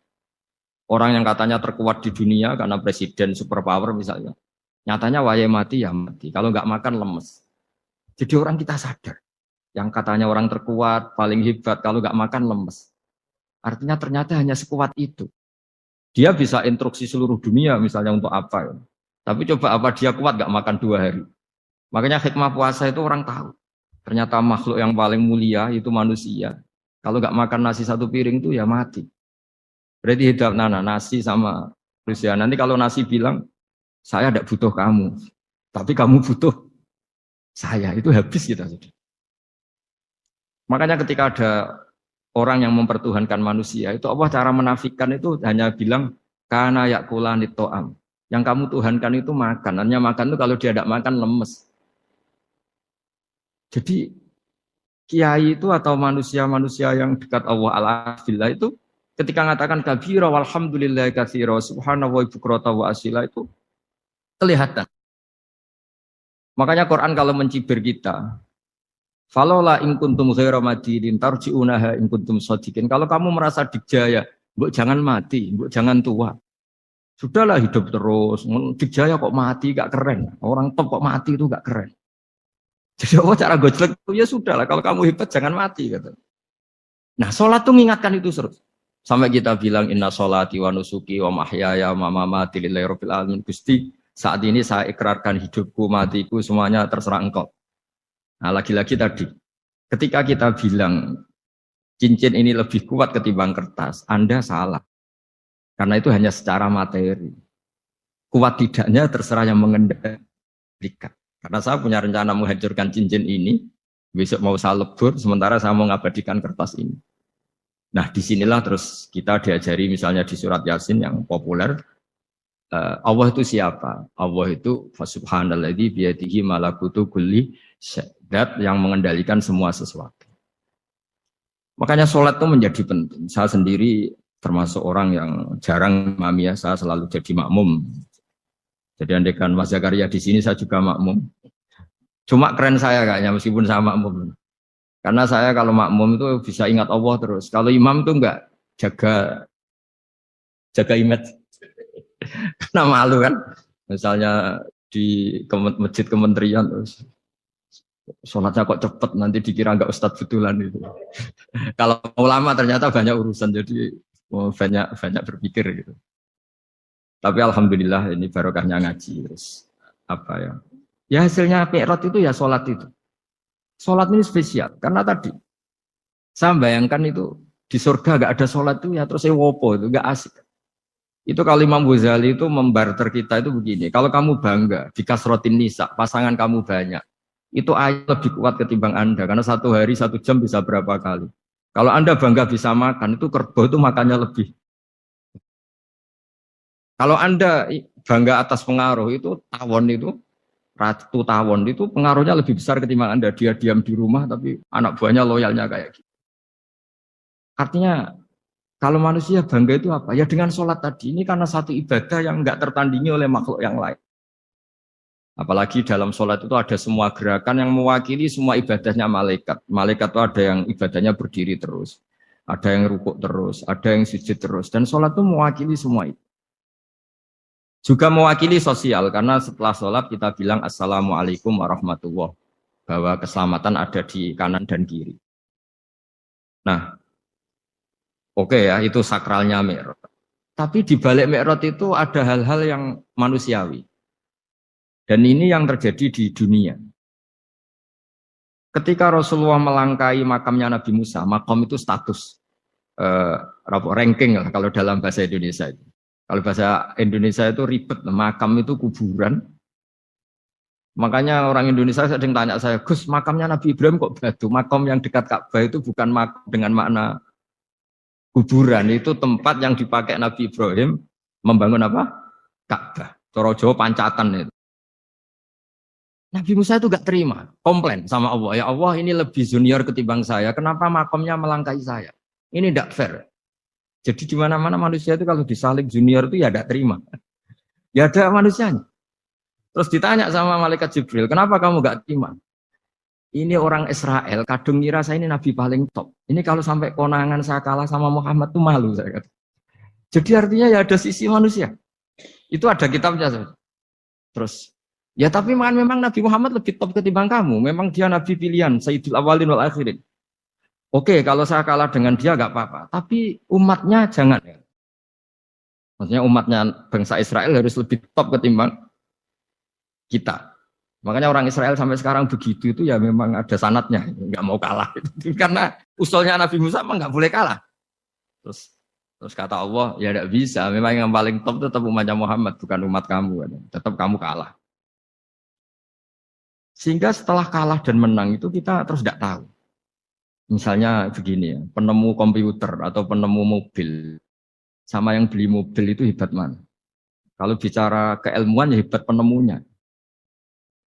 Orang yang katanya terkuat di dunia karena presiden superpower misalnya. Nyatanya waya mati ya mati. Kalau nggak makan lemes. Jadi orang kita sadar. Yang katanya orang terkuat, paling hebat, kalau nggak makan lemes. Artinya ternyata hanya sekuat itu. Dia bisa instruksi seluruh dunia misalnya untuk apa. Ya. Tapi coba apa dia kuat gak makan 2 hari. Makanya hikmah puasa itu orang tahu. Ternyata makhluk yang paling mulia itu manusia. Kalau gak makan nasi 1 piring itu ya mati. Berarti hidup nasi sama manusia. Nanti kalau nasi bilang, saya tidak butuh kamu. Tapi kamu butuh saya. Itu habis kita. Makanya ketika ada orang yang mempertuhankan manusia, itu Allah cara menafikan itu hanya bilang, karena yakulanit to'am. Yang kamu tuhankan itu makan. Hanya makan itu kalau dia tidak makan lemes. Jadi kiai itu atau manusia-manusia yang dekat Allah al-afillah itu ketika mengatakan kabira walhamdulillah katsira subhanallahi bukrata wa asila itu kelihatan. Makanya Quran kalau mencibir kita, falola in kuntum ghaira madidin tarji'unaha in kuntum shadiqin. Kalau kamu merasa dikjaya, mbok jangan mati, mbok jangan tua. Sudahlah hidup terus. Dikjaya kok mati gak keren. Orang top kok mati itu gak keren. Jadi Allah cara gojlek itu ya sudahlah. Kalau kamu hebat jangan mati kata. Nah, sholat tuh mengingatkan itu terus. Sampai kita bilang inna sholati wa nusuki wa mahyaya wa mamati lillahi rabbil alamin. Gusti, saat ini saya ikrarkan hidupku, matiku semuanya terserah Engkau. Nah, lagi-lagi tadi ketika kita bilang cincin ini lebih kuat ketimbang kertas, Anda salah. Karena itu hanya secara materi. Kuat tidaknya terserah yang mengendalikan. Karena saya punya rencana menghancurkan cincin ini, besok mau saya lebur, sementara saya mau mengabadikan kertas ini. Nah, disinilah terus kita diajari misalnya di surat Yasin yang populer, Allah itu siapa? Allah itu subhanalladzi biyadihi malakutu kulli syai'in, yang mengendalikan semua sesuatu. Makanya sholat itu menjadi penting. Saya sendiri termasuk orang yang jarang imam ya, saya selalu jadi makmum. Jadi andaikan Mas Zakaria di sini saya juga makmum. Cuma keren saya kayaknya meskipun saya makmum. Karena saya kalau makmum itu bisa ingat Allah terus. Kalau imam itu enggak jaga image. Karena malu kan. Misalnya di masjid kementerian terus sholatnya kok cepet nanti dikira enggak ustadz betulan itu. Kalau ulama ternyata banyak urusan jadi banyak berpikir gitu. Tapi alhamdulillah ini barokahnya ngaji terus apa ya? Ya hasilnya mi'raj itu ya sholat itu. Sholat ini spesial karena tadi saya bayangkan itu di surga gak ada sholat itu ya terus saya wopo itu gak asik. Itu kalau Imam Ghazali itu membarter kita itu begini. Kalau kamu bangga di kasrotin nisa pasangan kamu banyak itu ayat lebih kuat ketimbang Anda karena 1 hari 1 jam bisa berapa kali. Kalau Anda bangga bisa makan itu kerbau itu makannya lebih. Kalau Anda bangga atas pengaruh itu tawon itu, ratu tawon itu pengaruhnya lebih besar ketimbang Anda. Dia diam di rumah tapi anak buahnya loyalnya kayak gitu. Artinya kalau manusia bangga itu apa? Ya dengan sholat tadi. Ini karena satu ibadah yang enggak tertandingi oleh makhluk yang lain. Apalagi dalam sholat itu ada semua gerakan yang mewakili semua ibadahnya malaikat. Malaikat itu ada yang ibadahnya berdiri terus. Ada yang rukuk terus. Ada yang sujud terus. Dan sholat itu mewakili semua itu. Juga mewakili sosial, karena setelah sholat kita bilang Assalamualaikum warahmatullahi wabarakatuh. Bahwa keselamatan ada di kanan dan kiri. Nah, oke ya, itu sakralnya Mi'raj. Tapi di balik Mi'raj itu ada hal-hal yang manusiawi. Dan ini yang terjadi di dunia. Ketika Rasulullah melangkai makamnya Nabi Musa, makam itu status, ranking lah kalau dalam bahasa Indonesia itu. Kalau bahasa Indonesia itu ribet, makam itu kuburan. Makanya orang Indonesia sering tanya saya, Gus, makamnya Nabi Ibrahim kok batu? Makam yang dekat Ka'bah itu bukan makam dengan makna kuburan, itu tempat yang dipakai Nabi Ibrahim membangun apa? Ka'bah. Cara Jawa pancatan itu. Nabi Musa itu gak terima, komplain sama Allah. Ya Allah, ini lebih junior ketimbang saya. Kenapa makamnya melangkai saya? Ini tidak fair. Jadi di mana-mana manusia itu kalau disaling junior itu ya tidak terima. Ya ada manusianya. Terus ditanya sama malaikat Jibril, kenapa kamu gak terima? Ini orang Israel, kadung ngira saya ini nabi paling top. Ini kalau sampai konangan saya kalah sama Muhammad tuh malu saya kata. Jadi artinya ya ada sisi manusia. Itu ada kitabnya. Terus, ya tapi memang Nabi Muhammad lebih top ketimbang kamu. Memang dia nabi pilihan, Sayyidul Awalin wal Akhirin. Oke, kalau saya kalah dengan dia gak apa-apa. Tapi umatnya jangan. Maksudnya umatnya bangsa Israel harus lebih top ketimbang kita. Makanya orang Israel sampai sekarang begitu itu ya memang ada sanatnya, nggak mau kalah. Karena usulnya Nabi Musa memang nggak boleh kalah. Terus terus kata Allah, ya tidak bisa. Memang yang paling top tetap umatnya Muhammad, bukan umat kamu. Tetap kamu kalah. Sehingga setelah kalah dan menang itu kita terus tidak tahu. Misalnya begini ya, penemu komputer atau penemu mobil sama yang beli mobil itu hebat mana? Kalau bicara keilmuan ya hebat penemunya.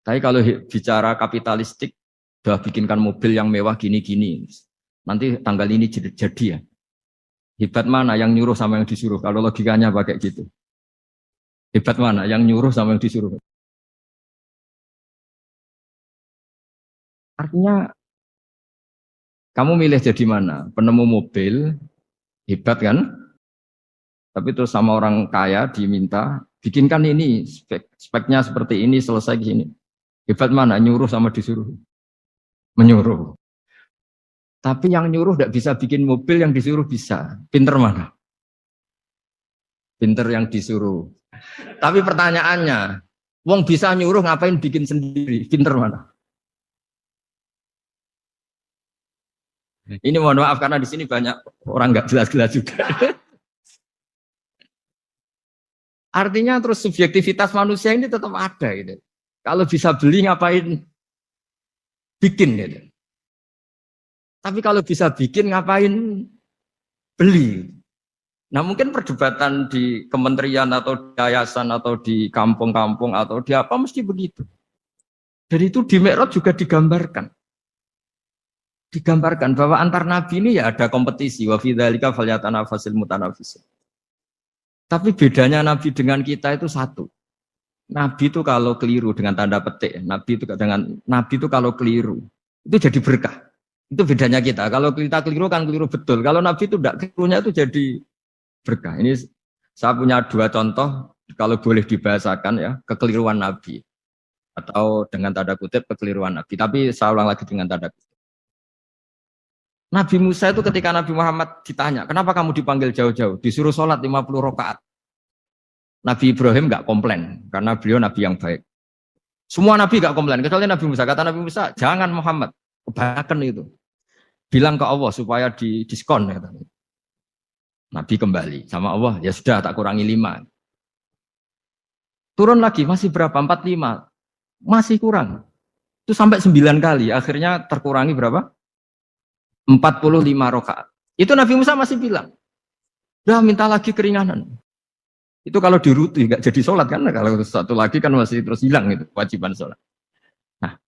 Tapi kalau bicara kapitalistik, udah bikinkan mobil yang mewah gini-gini. Nanti tanggal ini jadi ya. Hebat mana yang nyuruh sama yang disuruh? Kalau logikanya pakai gitu. Hebat mana yang nyuruh sama yang disuruh? Artinya kamu milih jadi mana? Penemu mobil, hebat kan? Tapi terus sama orang kaya diminta, bikinkan ini, speknya seperti ini, selesai gini. Hebat mana? Nyuruh sama disuruh? Menyuruh. Tapi yang nyuruh tidak bisa bikin mobil, yang disuruh bisa. Pinter mana? Pinter yang disuruh. Tapi pertanyaannya, wong bisa nyuruh ngapain bikin sendiri? Pinter mana? Ini mohon maaf karena di sini banyak orang nggak jelas-jelas juga. Artinya terus subjektivitas manusia ini tetap ada gitu. Kalau bisa beli ngapain bikin gitu. Tapi kalau bisa bikin ngapain beli. Nah mungkin perdebatan di kementerian atau di yayasan atau di kampung-kampung atau di apa mesti begitu. Dan itu di Mi'raj juga digambarkan. Digambarkan bahwa antar nabi ini ya ada kompetisi. Wa fi dzalika falyatanafasil mutanafisun. Tapi bedanya nabi dengan kita itu satu. Nabi itu kalau keliru dengan tanda petik, nabi itu kalau keliru itu jadi berkah. Itu bedanya kita. Kalau kita keliru kan keliru betul. Kalau nabi itu tidak kelirunya itu jadi berkah. Ini saya punya dua contoh kalau boleh dibahasakan ya, kekeliruan nabi atau dengan tanda kutip kekeliruan nabi. Tapi saya ulang lagi dengan tanda kutip. Nabi Musa itu ketika Nabi Muhammad ditanya, kenapa kamu dipanggil jauh-jauh? Disuruh sholat 50 rakaat. Nabi Ibrahim nggak komplain, karena beliau Nabi yang baik. Semua Nabi nggak komplain, kecuali Nabi Musa. Kata Nabi Musa, jangan Muhammad, kebanyakan itu. Bilang ke Allah supaya di diskon. Katanya. Nabi kembali sama Allah, ya sudah tak kurangi 5. Turun lagi, masih berapa? 45. Masih kurang. Itu sampai 9 kali, akhirnya terkurangi berapa? 45 rakaat. Itu Nabi Musa masih bilang, udah minta lagi keringanan. Itu kalau diruti nggak jadi sholat kan? Kalau satu lagi kan masih terus hilang itu kewajiban sholat. Nah,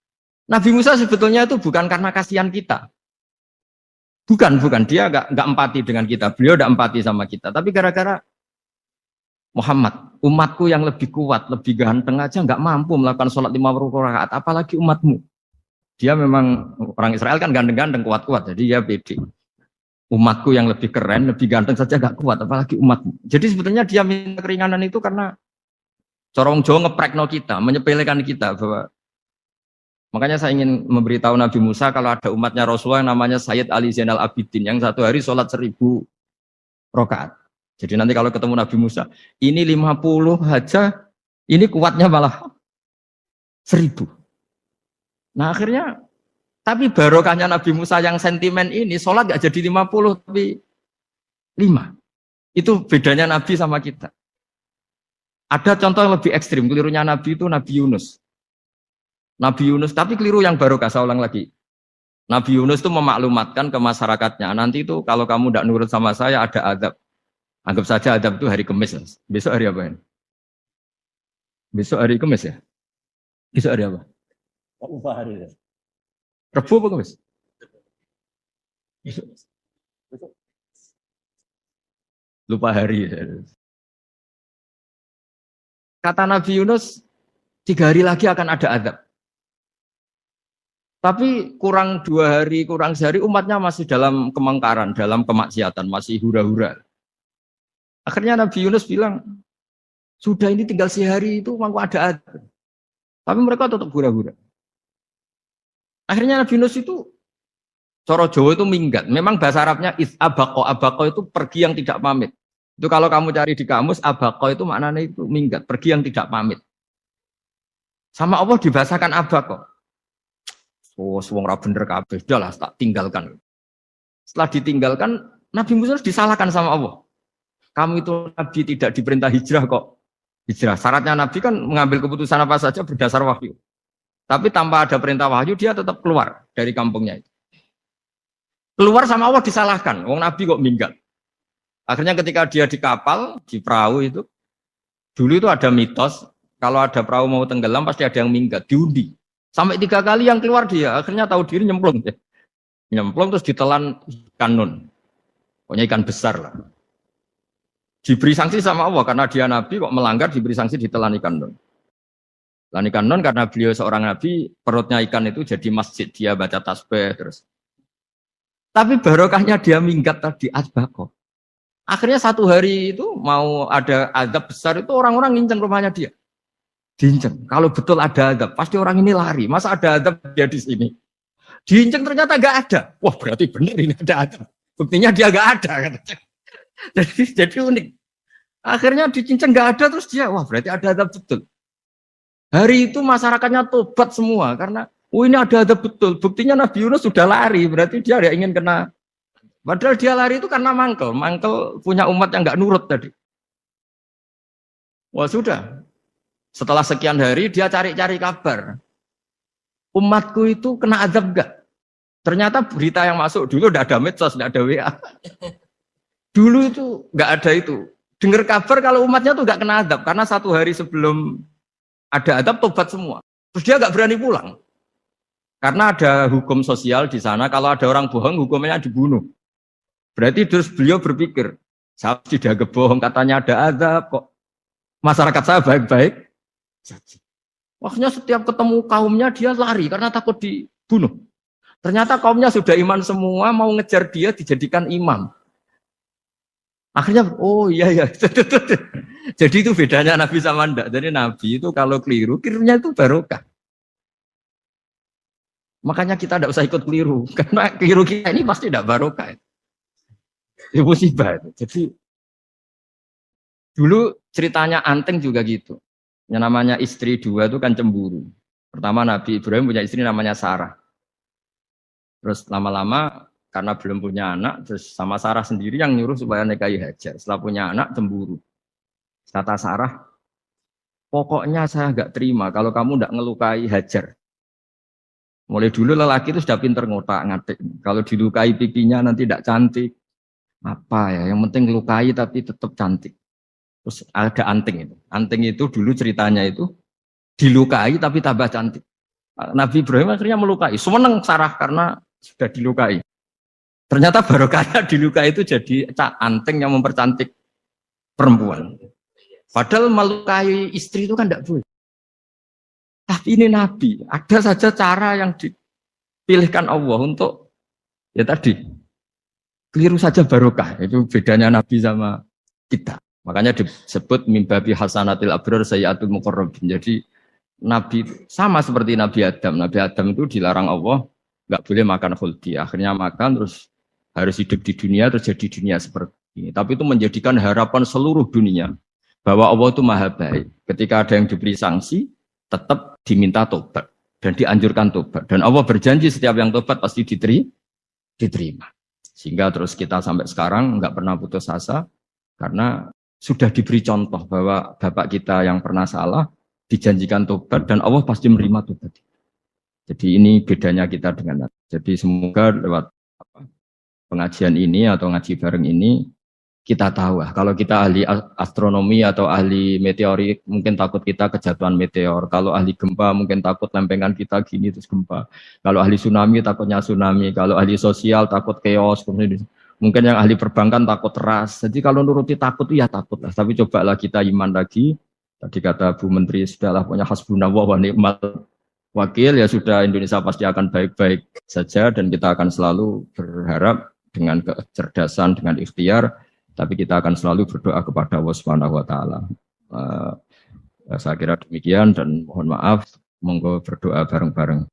Nabi Musa sebetulnya itu bukan karena kasihan kita, bukan dia nggak empati dengan kita. Beliau nggak empati sama kita, tapi gara-gara Muhammad, umatku yang lebih kuat, lebih ganteng aja nggak mampu melakukan sholat 50 rakaat, apalagi umatmu. Dia memang orang Israel kan ganteng-ganteng, kuat-kuat, jadi dia pede. Umatku yang lebih keren, lebih ganteng saja gak kuat, apalagi umatmu. Jadi sebetulnya dia minta keringanan itu karena corong Jawa ngeprekno kita, menyepelekan kita bahwa makanya saya ingin memberitahu Nabi Musa kalau ada umatnya Rasulullah yang namanya Sayyid Ali Zainal Abidin yang satu hari sholat 1000 rakaat. Jadi nanti kalau ketemu Nabi Musa, ini 50 aja, ini kuatnya malah 1000. Nah akhirnya, tapi barokahnya Nabi Musa yang sentimen ini, sholat gak jadi 50, tapi 5. Itu bedanya Nabi sama kita. Ada contoh yang lebih ekstrim, kelirunya Nabi itu Nabi Yunus. Nabi Yunus, tapi keliru yang barokah, saya ulang lagi. Nabi Yunus itu memaklumatkan ke masyarakatnya, nanti itu kalau kamu tidak nurut sama saya ada adab. Anggap saja adab itu hari Kamis. Besok hari apa ini? Besok hari Kamis ya? Besok hari apa? Lupa hari ya. Rebu apa Kamis? Lupa hari. Kata Nabi Yunus, 3 hari lagi akan ada azab. Tapi kurang 2 hari, kurang sehari umatnya masih dalam kemungkaran, dalam kemaksiatan, masih hura-hura. Akhirnya Nabi Yunus bilang, sudah ini tinggal sehari itu mau ada azab. Tapi mereka tetap hura-hura. Akhirnya Nabi Yunus itu coro Jawa itu minggat. Memang bahasa Arabnya abako itu pergi yang tidak pamit. Itu kalau kamu cari di kamus, abaqo itu maknanya itu minggat, pergi yang tidak pamit. Sama Allah dibahasakan abaqo. Oh, wong ra bener kabeh, udahlah tak tinggalkan. Setelah ditinggalkan, Nabi Musa disalahkan sama Allah. Kamu itu Nabi tidak diperintah hijrah kok. Hijrah. Syaratnya Nabi kan mengambil keputusan apa saja berdasar wahyu. Tapi tanpa ada perintah wahyu, dia tetap keluar dari kampungnya itu. Keluar sama Allah disalahkan. Wong Nabi kok minggat. Akhirnya ketika dia di kapal, di perahu itu, dulu itu ada mitos, kalau ada perahu mau tenggelam pasti ada yang minggat, diundi. Sampai 3 kali yang keluar dia, akhirnya tahu diri nyemplung. Nyemplung terus ditelan ikan nun. Pokoknya ikan besar lah. Diberi sanksi sama Allah, karena dia Nabi kok melanggar, diberi sanksi ditelan ikan nun. Telan ikan nun karena beliau seorang Nabi, perutnya ikan itu jadi masjid, dia baca tasbih terus. Tapi barokahnya dia minggat tadi, asbaqo. Akhirnya 1 hari itu mau ada azab besar itu orang-orang nginceng rumahnya dia. Diinceng. Kalau betul ada azab, pasti orang ini lari. Masa ada azab dia di sini? Diinceng ternyata nggak ada. Wah berarti benar ini ada azab. Buktinya dia nggak ada. Jadi unik. Akhirnya dicinceng nggak ada terus dia, wah berarti ada azab betul. Hari itu masyarakatnya tobat semua karena, ini ada azab betul. Buktinya Nabi Yunus sudah lari, berarti dia tidak ingin kena. Padahal dia lari itu karena mangkel punya umat yang nggak nurut tadi. Wah sudah. Setelah sekian hari dia cari-cari kabar. Umatku itu kena azab enggak? Ternyata berita yang masuk dulu tidak ada medsos, tidak ada WA. Dulu itu enggak ada itu. Dengar kabar kalau umatnya tuh enggak kena azab karena 1 hari sebelum ada azab tobat semua. Terus dia enggak berani pulang. Karena ada hukum sosial di sana, kalau ada orang bohong hukumnya dibunuh. Berarti terus beliau berpikir, saya tidak bohong, katanya ada azab kok. Masyarakat saya baik-baik. Waktunya setiap ketemu kaumnya dia lari karena takut dibunuh. Ternyata kaumnya sudah iman semua, mau ngejar dia dijadikan imam. Akhirnya, oh iya ya. Jadi itu bedanya Nabi sama ndak. Jadi Nabi itu kalau keliru, kelirunya itu barokah. Makanya kita tidak usah ikut keliru, karena keliru kita ini pasti tidak barokah. Itu musibah. Jadi dulu ceritanya Anteng juga gitu. Yang namanya istri 2 itu kan cemburu. Pertama Nabi Ibrahim punya istri namanya Sarah. Terus lama-lama karena belum punya anak, terus sama Sarah sendiri yang nyuruh supaya nikahi Hajar. Setelah punya anak cemburu. Kata Sarah, pokoknya saya nggak terima kalau kamu nggak ngelukai Hajar. Mulai dulu lelaki itu sudah pinter ngotak-ngatik. Kalau dilukai pipinya nanti tidak cantik. Apa ya? Yang penting ngelukai tapi tetap cantik. Terus ada anting itu. Anting itu dulu ceritanya itu dilukai tapi tambah cantik. Nabi Ibrahim akhirnya melukai. Seneng Sarah karena sudah dilukai. Ternyata barokahnya dilukai itu jadi anting yang mempercantik perempuan. Padahal melukai istri itu kan tidak boleh. Tapi ini Nabi. Ada saja cara yang dipilihkan Allah untuk ya tadi. Keliru saja barokah. Itu bedanya Nabi sama kita. Makanya disebut mimbabi hasanatil abrar sayyatul muqarrabin. Jadi Nabi sama seperti Nabi Adam. Nabi Adam itu dilarang Allah nggak boleh makan khuldi. Akhirnya makan terus harus hidup di dunia terus jadi dunia seperti ini. Tapi itu menjadikan harapan seluruh dunia bahwa Allah itu maha baik. Ketika ada yang diberi sanksi tetap diminta tobat dan dianjurkan tobat. Dan Allah berjanji setiap yang tobat pasti diterima. Sehingga terus kita sampai sekarang nggak pernah putus asa karena sudah diberi contoh bahwa bapak kita yang pernah salah dijanjikan tobat dan Allah pasti menerima tobat. Jadi ini bedanya kita dengan Nabi. Jadi semoga lewat pengajian ini atau ngaji bareng ini kita tahu kalau kita ahli astronomi atau ahli meteorik mungkin takut kita kejatuhan meteor. Kalau ahli gempa mungkin takut lempengan kita gini terus gempa. Kalau ahli tsunami takutnya tsunami. Kalau ahli sosial takut chaos. Mungkin yang ahli perbankan takut ras. Jadi kalau nuruti takut ya takut lah. Tapi cobalah kita iman lagi. Tadi kata Bu Menteri sudahlah punya hasbunallah wa ni'mal wakil ya sudah Indonesia pasti akan baik-baik saja dan kita akan selalu berharap dengan kecerdasan dengan ikhtiar. Tapi kita akan selalu berdoa kepada Allah Subhanahu wa taala. Saya kira demikian dan mohon maaf, monggo berdoa bareng-bareng.